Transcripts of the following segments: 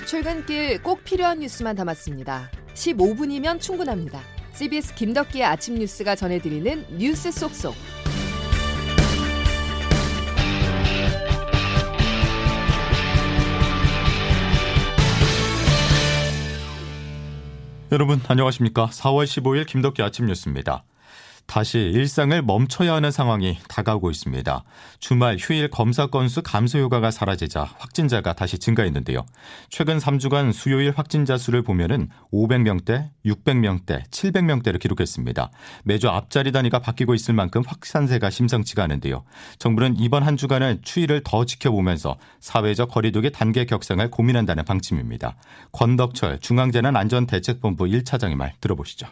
출근길 꼭 필요한 뉴스만 담았습니다. 15분이면 충분합니다. CBS 김덕기의 아침 뉴스가 전해드리는 뉴스 쏙쏙. 여러분 안녕하십니까? 4월 15일 김덕기 아침 뉴스입니다. 다시 일상을 멈춰야 하는 상황이 다가오고 있습니다. 주말 휴일 검사 건수 감소 효과가 사라지자 확진자가 다시 증가했는데요. 최근 3주간 수요일 확진자 수를 보면은 500명대, 600명대, 700명대를 기록했습니다. 매주 앞자리 단위가 바뀌고 있을 만큼 확산세가 심상치가 않은데요. 정부는 이번 한 주간을 추이를 더 지켜보면서 사회적 거리두기 단계 격상을 고민한다는 방침입니다. 권덕철 중앙재난안전대책본부 1차장의 말 들어보시죠.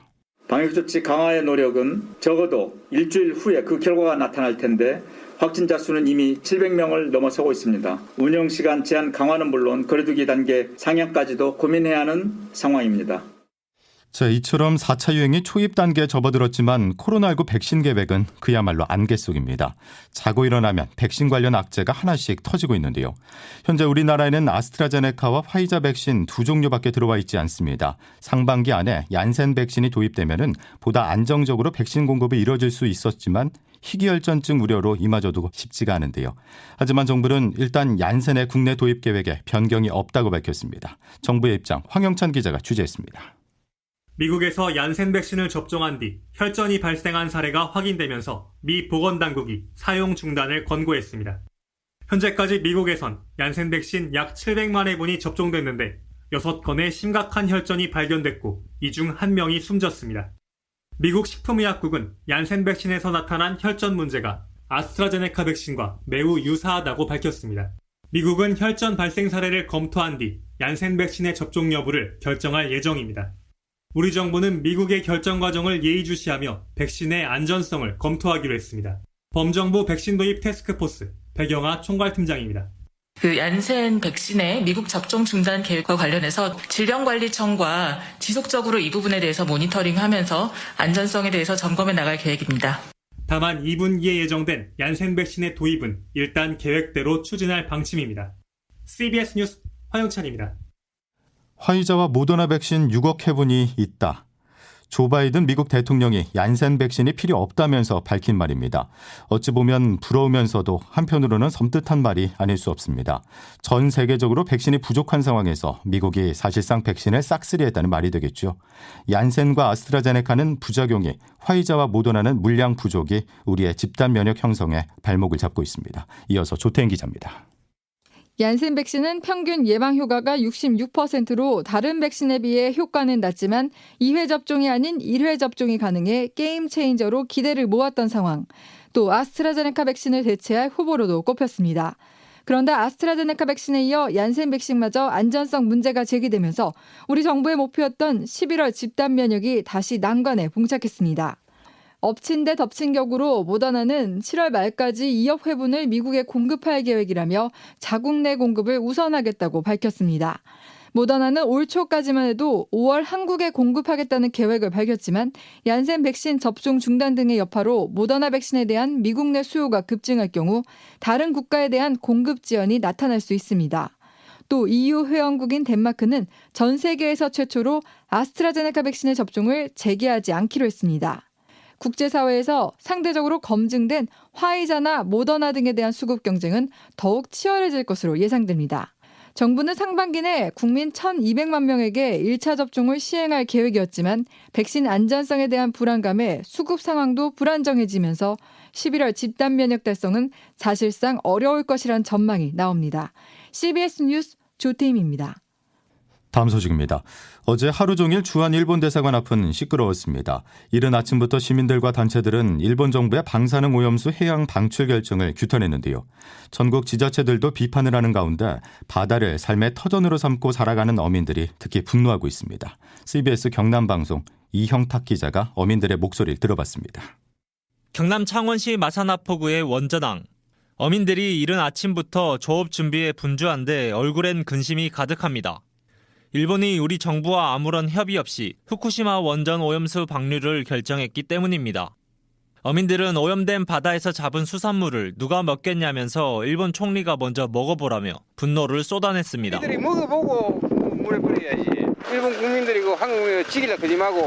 방역조치 강화의 노력은 적어도 일주일 후에 그 결과가 나타날 텐데 확진자 수는 이미 700명을 넘어서고 있습니다. 운영시간 제한 강화는 물론 거리두기 단계 상향까지도 고민해야 하는 상황입니다. 자, 이처럼 4차 유행이 초입 단계에 접어들었지만 코로나19 백신 계획은 그야말로 안개 속입니다. 자고 일어나면 백신 관련 악재가 하나씩 터지고 있는데요. 현재 우리나라에는 아스트라제네카와 화이자 백신 두 종류밖에 들어와 있지 않습니다. 상반기 안에 얀센 백신이 도입되면은 보다 안정적으로 백신 공급이 이뤄질 수 있었지만 희귀혈전증 우려로 이마저도 쉽지가 않은데요. 하지만 정부는 일단 얀센의 국내 도입 계획에 변경이 없다고 밝혔습니다. 정부의 입장 황영찬 기자가 취재했습니다. 미국에서 얀센 백신을 접종한 뒤 혈전이 발생한 사례가 확인되면서 미 보건당국이 사용 중단을 권고했습니다. 현재까지 미국에선 얀센 백신 약 700만 회분이 접종됐는데 6건의 심각한 혈전이 발견됐고 이 중 1명이 숨졌습니다. 미국 식품의약국은 얀센 백신에서 나타난 혈전 문제가 아스트라제네카 백신과 매우 유사하다고 밝혔습니다. 미국은 혈전 발생 사례를 검토한 뒤 얀센 백신의 접종 여부를 결정할 예정입니다. 우리 정부는 미국의 결정 과정을 예의주시하며 백신의 안전성을 검토하기로 했습니다. 범정부 백신 도입 태스크포스 백영하 총괄팀장입니다. 얀센 백신의 미국 접종 중단 계획과 관련해서 질병관리청과 지속적으로 이 부분에 대해서 모니터링하면서 안전성에 대해서 점검해 나갈 계획입니다. 다만 2분기에 예정된 얀센 백신의 도입은 일단 계획대로 추진할 방침입니다. CBS 뉴스 황영찬입니다. 화이자와 모더나 백신 6억 회분이 있다. 조 바이든 미국 대통령이 얀센 백신이 필요 없다면서 밝힌 말입니다. 어찌 보면 부러우면서도 한편으로는 섬뜩한 말이 아닐 수 없습니다. 전 세계적으로 백신이 부족한 상황에서 미국이 사실상 백신을 싹쓸이했다는 말이 되겠죠. 얀센과 아스트라제네카는 부작용이, 화이자와 모더나는 물량 부족이 우리의 집단 면역 형성에 발목을 잡고 있습니다. 이어서 조태인 기자입니다. 얀센 백신은 평균 예방 효과가 66%로 다른 백신에 비해 효과는 낮지만 2회 접종이 아닌 1회 접종이 가능해 게임 체인저로 기대를 모았던 상황. 또 아스트라제네카 백신을 대체할 후보로도 꼽혔습니다. 그런데 아스트라제네카 백신에 이어 얀센 백신마저 안전성 문제가 제기되면서 우리 정부의 목표였던 11월 집단 면역이 다시 난관에 봉착했습니다. 엎친 데 덮친 격으로 모더나는 7월 말까지 2억 회분을 미국에 공급할 계획이라며 자국 내 공급을 우선하겠다고 밝혔습니다. 모더나는 올 초까지만 해도 5월 한국에 공급하겠다는 계획을 밝혔지만 얀센 백신 접종 중단 등의 여파로 모더나 백신에 대한 미국 내 수요가 급증할 경우 다른 국가에 대한 공급 지연이 나타날 수 있습니다. 또 EU 회원국인 덴마크는 전 세계에서 최초로 아스트라제네카 백신의 접종을 재개하지 않기로 했습니다. 국제사회에서 상대적으로 검증된 화이자나 모더나 등에 대한 수급 경쟁은 더욱 치열해질 것으로 예상됩니다. 정부는 상반기 내 국민 1,200만 명에게 1차 접종을 시행할 계획이었지만 백신 안전성에 대한 불안감에 수급 상황도 불안정해지면서 11월 집단 면역 달성은 사실상 어려울 것이란 전망이 나옵니다. CBS 뉴스 조태임입니다. 다음 소식입니다. 어제 하루 종일 주한 일본 대사관 앞은 시끄러웠습니다. 이른 아침부터 시민들과 단체들은 일본 정부의 방사능 오염수 해양 방출 결정을 규탄했는데요. 전국 지자체들도 비판을 하는 가운데 바다를 삶의 터전으로 삼고 살아가는 어민들이 특히 분노하고 있습니다. CBS 경남방송 이형탁 기자가 어민들의 목소리를 들어봤습니다. 경남 창원시 마산하포구의 원전항. 어민들이 이른 아침부터 조업 준비에 분주한데 얼굴엔 근심이 가득합니다. 일본이 우리 정부와 아무런 협의 없이 후쿠시마 원전 오염수 방류를 결정했기 때문입니다. 어민들은 오염된 바다에서 잡은 수산물을 누가 먹겠냐면서 일본 총리가 먼저 먹어보라며 분노를 쏟아냈습니다. 우리들이 먹어보고 물에 뿌려야지. 일본 국민들이 한국 국민을 지키려 그지 마고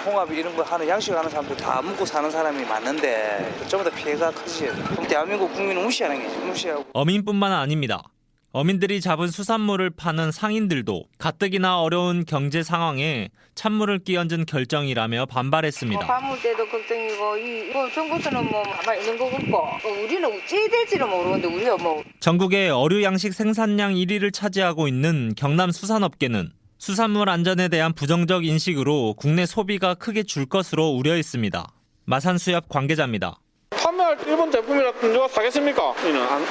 홍합 이런 거 하는 양식하는 사람들 다 먹고 사는 사람이 많은데 전부 다 피해가 크지. 그럼 대한민국 국민은 무시하는 게지. 무시하고. 어민뿐만 아닙니다. 어민들이 잡은 수산물을 파는 상인들도 가뜩이나 어려운 경제 상황에 찬물을 끼얹은 결정이라며 반발했습니다. 화물 때도 걱정이고 이거 정부에서는 가만히 있는 거 같고 우리는 어찌 될지는 모르는데 우리가 전국의 어류 양식 생산량 1위를 차지하고 있는 경남 수산업계는 수산물 안전에 대한 부정적 인식으로 국내 소비가 크게 줄 것으로 우려했습니다. 마산수협 관계자입니다. 판매할 때 일본 제품이라 누가 사겠습니까?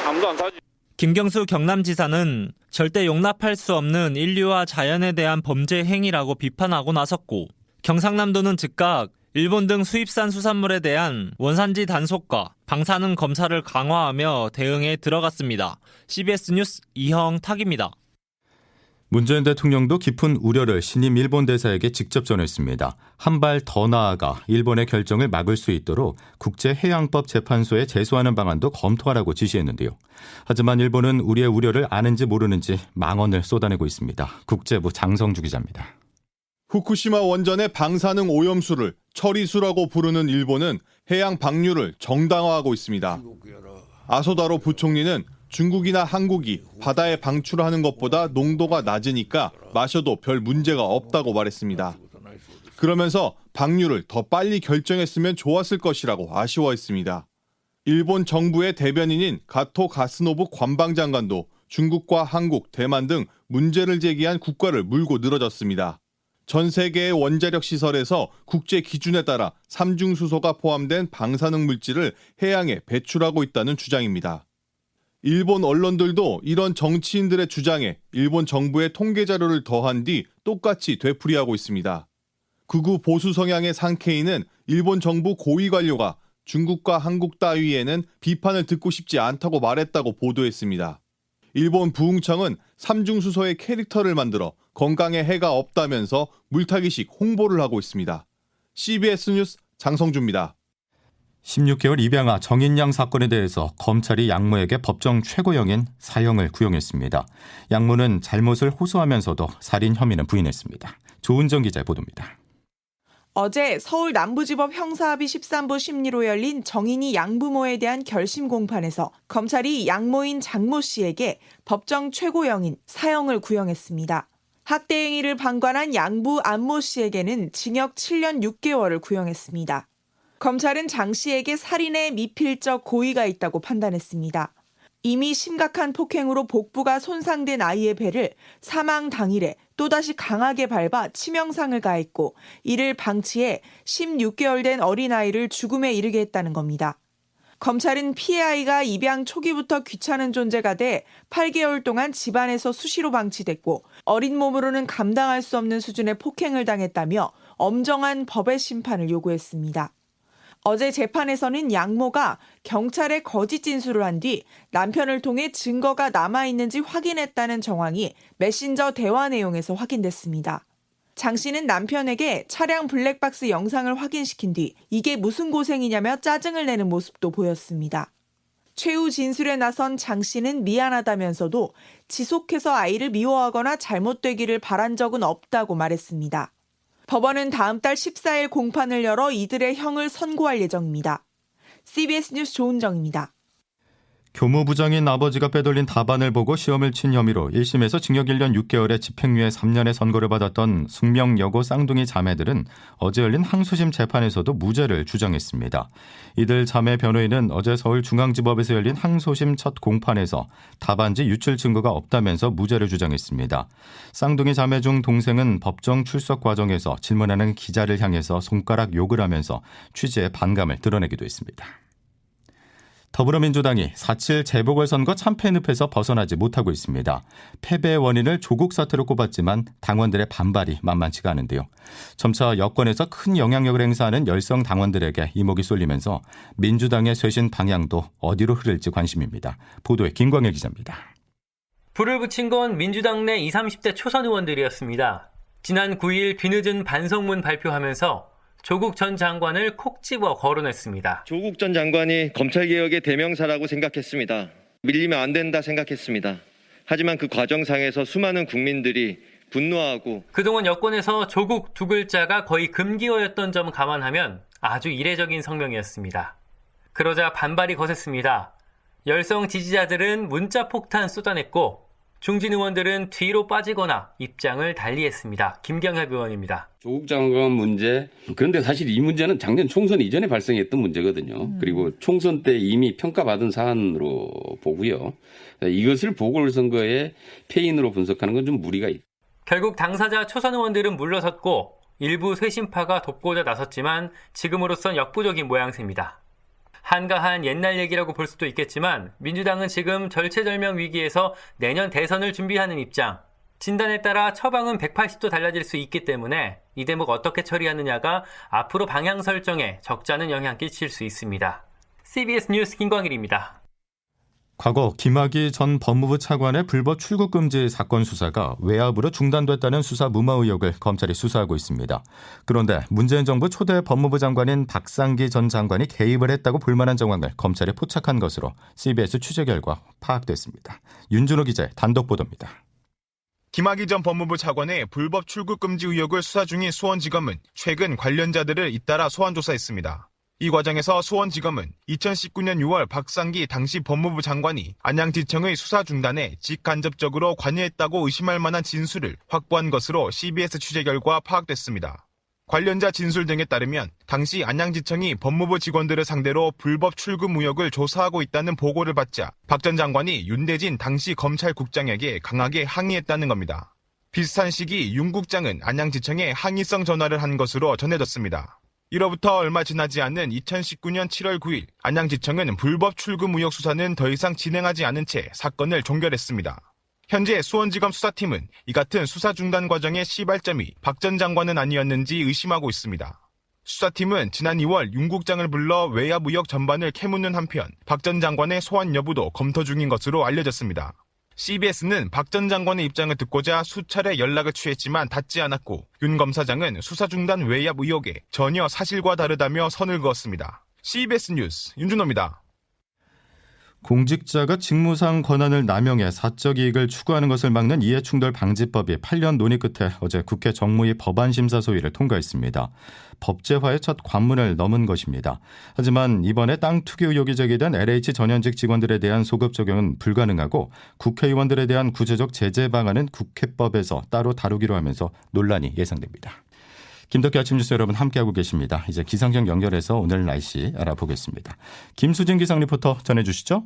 아무도 안 사지. 김경수 경남지사는 절대 용납할 수 없는 인류와 자연에 대한 범죄 행위라고 비판하고 나섰고, 경상남도는 즉각 일본 등 수입산 수산물에 대한 원산지 단속과 방사능 검사를 강화하며 대응에 들어갔습니다. CBS 뉴스 이형탁입니다. 문재인 대통령도 깊은 우려를 신임 일본 대사에게 직접 전했습니다. 한 발 더 나아가 일본의 결정을 막을 수 있도록 국제해양법 재판소에 제소하는 방안도 검토하라고 지시했는데요. 하지만 일본은 우리의 우려를 아는지 모르는지 망언을 쏟아내고 있습니다. 국제부 장성주 기자입니다. 후쿠시마 원전의 방사능 오염수를 처리수라고 부르는 일본은 해양 방류를 정당화하고 있습니다. 아소다로 부총리는 중국이나 한국이 바다에 방출하는 것보다 농도가 낮으니까 마셔도 별 문제가 없다고 말했습니다. 그러면서 방류를 더 빨리 결정했으면 좋았을 것이라고 아쉬워했습니다. 일본 정부의 대변인인 가토 가스노부 관방장관도 중국과 한국, 대만 등 문제를 제기한 국가를 물고 늘어졌습니다. 전 세계의 원자력 시설에서 국제 기준에 따라 삼중수소가 포함된 방사능 물질을 해양에 배출하고 있다는 주장입니다. 일본 언론들도 이런 정치인들의 주장에 일본 정부의 통계 자료를 더한 뒤 똑같이 되풀이하고 있습니다. 극우 보수 성향의 상케이는 일본 정부 고위 관료가 중국과 한국 따위에는 비판을 듣고 싶지 않다고 말했다고 보도했습니다. 일본 부흥청은 삼중수소의 캐릭터를 만들어 건강에 해가 없다면서 물타기식 홍보를 하고 있습니다. CBS 뉴스 장성주입니다. 16개월 입양아 정인양 사건에 대해서 검찰이 양모에게 법정 최고형인 사형을 구형했습니다. 양모는 잘못을 호소하면서도 살인 혐의는 부인했습니다. 조은정 기자의 보도입니다. 어제 서울 남부지법 형사합의 13부 심리로 열린 정인이 양부모에 대한 결심 공판에서 검찰이 양모인 장모 씨에게 법정 최고형인 사형을 구형했습니다. 학대 행위를 방관한 양부 안모 씨에게는 징역 7년 6개월을 구형했습니다. 검찰은 장 씨에게 살인의 미필적 고의가 있다고 판단했습니다. 이미 심각한 폭행으로 복부가 손상된 아이의 배를 사망 당일에 또다시 강하게 밟아 치명상을 가했고 이를 방치해 16개월 된 어린아이를 죽음에 이르게 했다는 겁니다. 검찰은 피해 아이가 입양 초기부터 귀찮은 존재가 돼 8개월 동안 집안에서 수시로 방치됐고 어린 몸으로는 감당할 수 없는 수준의 폭행을 당했다며 엄정한 법의 심판을 요구했습니다. 어제 재판에서는 양모가 경찰에 거짓 진술을 한 뒤 남편을 통해 증거가 남아있는지 확인했다는 정황이 메신저 대화 내용에서 확인됐습니다. 장 씨는 남편에게 차량 블랙박스 영상을 확인시킨 뒤 이게 무슨 고생이냐며 짜증을 내는 모습도 보였습니다. 최후 진술에 나선 장 씨는 미안하다면서도 지속해서 아이를 미워하거나 잘못되기를 바란 적은 없다고 말했습니다. 법원은 다음 달 14일 공판을 열어 이들의 형을 선고할 예정입니다. CBS 뉴스 조은정입니다. 교무부장인 아버지가 빼돌린 답안을 보고 시험을 친 혐의로 1심에서 징역 1년 6개월에 집행유예 3년의 선고를 받았던 숙명 여고 쌍둥이 자매들은 어제 열린 항소심 재판에서도 무죄를 주장했습니다. 이들 자매 변호인은 어제 서울중앙지법에서 열린 항소심 첫 공판에서 답안지 유출 증거가 없다면서 무죄를 주장했습니다. 쌍둥이 자매 중 동생은 법정 출석 과정에서 질문하는 기자를 향해서 손가락 욕을 하면서 취지에 반감을 드러내기도 했습니다. 더불어민주당이 4.7 재보궐선거 참패 늪에서 벗어나지 못하고 있습니다. 패배의 원인을 조국 사태로 꼽았지만 당원들의 반발이 만만치가 않은데요. 점차 여권에서 큰 영향력을 행사하는 열성 당원들에게 이목이 쏠리면서 민주당의 쇄신 방향도 어디로 흐를지 관심입니다. 보도에 김광일 기자입니다. 불을 붙인 건 민주당 내 20, 30대 초선 의원들이었습니다. 지난 9일 뒤늦은 반성문 발표하면서 조국 전 장관을 콕 집어 거론했습니다. 조국 전 장관이 검찰개혁의 대명사라고 생각했습니다. 밀리면 안 된다 생각했습니다. 하지만 그 과정상에서 수많은 국민들이 분노하고 그동안 여권에서 조국 두 글자가 거의 금기어였던 점 감안하면 아주 이례적인 성명이었습니다. 그러자 반발이 거셌습니다. 열성 지지자들은 문자 폭탄 쏟아냈고 중진 의원들은 뒤로 빠지거나 입장을 달리했습니다. 김경협 의원입니다. 조국 장관 문제, 그런데 사실 이 문제는 작년 총선 이전에 발생했던 문제거든요. 그리고 총선 때 이미 평가받은 사안으로 보고요. 이것을 보궐선거의 패인으로 분석하는 건 좀 무리가 있다. 결국 당사자 초선 의원들은 물러섰고 일부 쇄신파가 돕고자 나섰지만 지금으로선 역부족인 모양새입니다. 한가한 옛날 얘기라고 볼 수도 있겠지만 민주당은 지금 절체절명 위기에서 내년 대선을 준비하는 입장. 진단에 따라 처방은 180도 달라질 수 있기 때문에 이 대목 어떻게 처리하느냐가 앞으로 방향 설정에 적잖은 영향 끼칠 수 있습니다. CBS 뉴스 김광일입니다. 과거 김학의 전 법무부 차관의 불법 출국 금지 사건 수사가 외압으로 중단됐다는 수사 무마 의혹을 검찰이 수사하고 있습니다. 그런데 문재인 정부 초대 법무부 장관인 박상기 전 장관이 개입을 했다고 볼 만한 정황을 검찰에 포착한 것으로 CBS 취재 결과 파악됐습니다. 윤준호 기자의 단독 보도입니다. 김학의 전 법무부 차관의 불법 출국 금지 의혹을 수사 중인 수원지검은 최근 관련자들을 잇따라 소환 조사했습니다. 이 과정에서 수원지검은 2019년 6월 박상기 당시 법무부 장관이 안양지청의 수사 중단에 직간접적으로 관여했다고 의심할 만한 진술을 확보한 것으로 CBS 취재 결과 파악됐습니다. 관련자 진술 등에 따르면 당시 안양지청이 법무부 직원들을 상대로 불법 출금 의혹을 조사하고 있다는 보고를 받자 박 전 장관이 윤대진 당시 검찰국장에게 강하게 항의했다는 겁니다. 비슷한 시기 윤 국장은 안양지청에 항의성 전화를 한 것으로 전해졌습니다. 이로부터 얼마 지나지 않은 2019년 7월 9일 안양지청은 불법 출금 의혹 수사는 더 이상 진행하지 않은 채 사건을 종결했습니다. 현재 수원지검 수사팀은 이 같은 수사 중단 과정의 시발점이 박 전 장관은 아니었는지 의심하고 있습니다. 수사팀은 지난 2월 윤 국장을 불러 외압 의혹 전반을 캐묻는 한편 박 전 장관의 소환 여부도 검토 중인 것으로 알려졌습니다. CBS는 박 전 장관의 입장을 듣고자 수차례 연락을 취했지만 닿지 않았고 윤 검사장은 수사 중단 외압 의혹에 전혀 사실과 다르다며 선을 그었습니다. CBS 뉴스 윤준호입니다. 공직자가 직무상 권한을 남용해 사적 이익을 추구하는 것을 막는 이해충돌 방지법이 8년 논의 끝에 어제 국회 정무위 법안심사 소위를 통과했습니다. 법제화의 첫 관문을 넘은 것입니다. 하지만 이번에 땅 투기 의혹이 제기된 LH 전현직 직원들에 대한 소급 적용은 불가능하고 국회의원들에 대한 구체적 제재 방안은 국회법에서 따로 다루기로 하면서 논란이 예상됩니다. 김덕기 아침 뉴스 여러분 함께하고 계십니다. 이제 기상청 연결해서 오늘 날씨 알아보겠습니다. 김수진 기상 리포터 전해주시죠.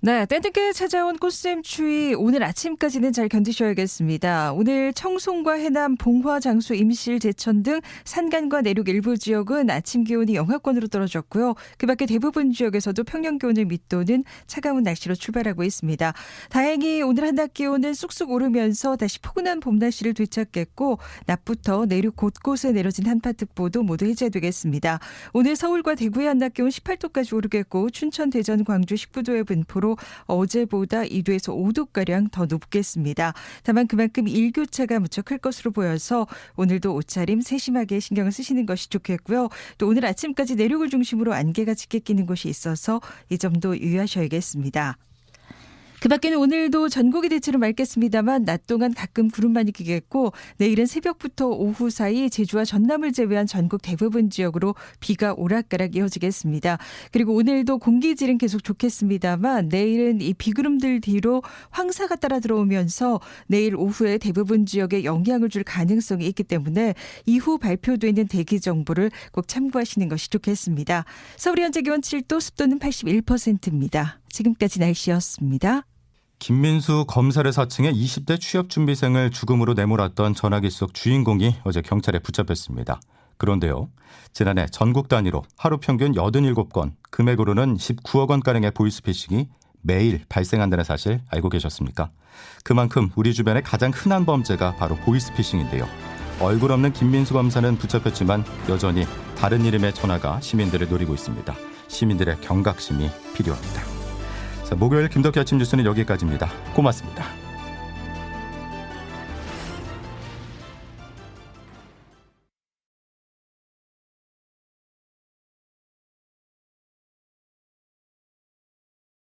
네, 때늦게 찾아온 꽃샘 추위 오늘 아침까지는 잘 견디셔야겠습니다. 오늘 청송과 해남, 봉화, 장수, 임실, 제천 등 산간과 내륙 일부 지역은 아침 기온이 영하권으로 떨어졌고요. 그 밖에 대부분 지역에서도 평년 기온을 밑도는 차가운 날씨로 출발하고 있습니다. 다행히 오늘 한낮 기온은 쑥쑥 오르면서 다시 포근한 봄 날씨를 되찾겠고 낮부터 내륙 곳곳에 내려진 한파특보도 모두 해제되겠습니다. 오늘 서울과 대구의 한낮 기온 18도까지 오르겠고 춘천, 대전, 광주 19도의 분포로 어제보다 2도에서 5도가량 더 높겠습니다. 다만 그만큼 일교차가 무척 클 것으로 보여서 오늘도 옷차림 세심하게 신경을 쓰시는 것이 좋겠고요. 또 오늘 아침까지 내륙을 중심으로 안개가 짙게 끼는 곳이 있어서 이 점도 유의하셔야겠습니다. 그 밖에는 오늘도 전국이 대체로 맑겠습니다만 낮 동안 가끔 구름만이 끼겠고 내일은 새벽부터 오후 사이 제주와 전남을 제외한 전국 대부분 지역으로 비가 오락가락 이어지겠습니다. 그리고 오늘도 공기질은 계속 좋겠습니다만 내일은 이 비구름들 뒤로 황사가 따라 들어오면서 내일 오후에 대부분 지역에 영향을 줄 가능성이 있기 때문에 이후 발표되는 대기 정보를 꼭 참고하시는 것이 좋겠습니다. 서울 현재 기온 7도, 습도는 81%입니다. 지금까지 날씨였습니다. 김민수 검사를 사칭해 20대 취업준비생을 죽음으로 내몰았던 전화기 속 주인공이 어제 경찰에 붙잡혔습니다. 그런데요, 지난해 전국 단위로 하루 평균 87건, 금액으로는 19억 원가량의 보이스피싱이 매일 발생한다는 사실 알고 계셨습니까? 그만큼 우리 주변의 가장 흔한 범죄가 바로 보이스피싱인데요. 얼굴 없는 김민수 검사는 붙잡혔지만 여전히 다른 이름의 전화가 시민들을 노리고 있습니다. 시민들의 경각심이 필요합니다. 자, 목요일 김덕기 아침 뉴스는 여기까지입니다. 고맙습니다.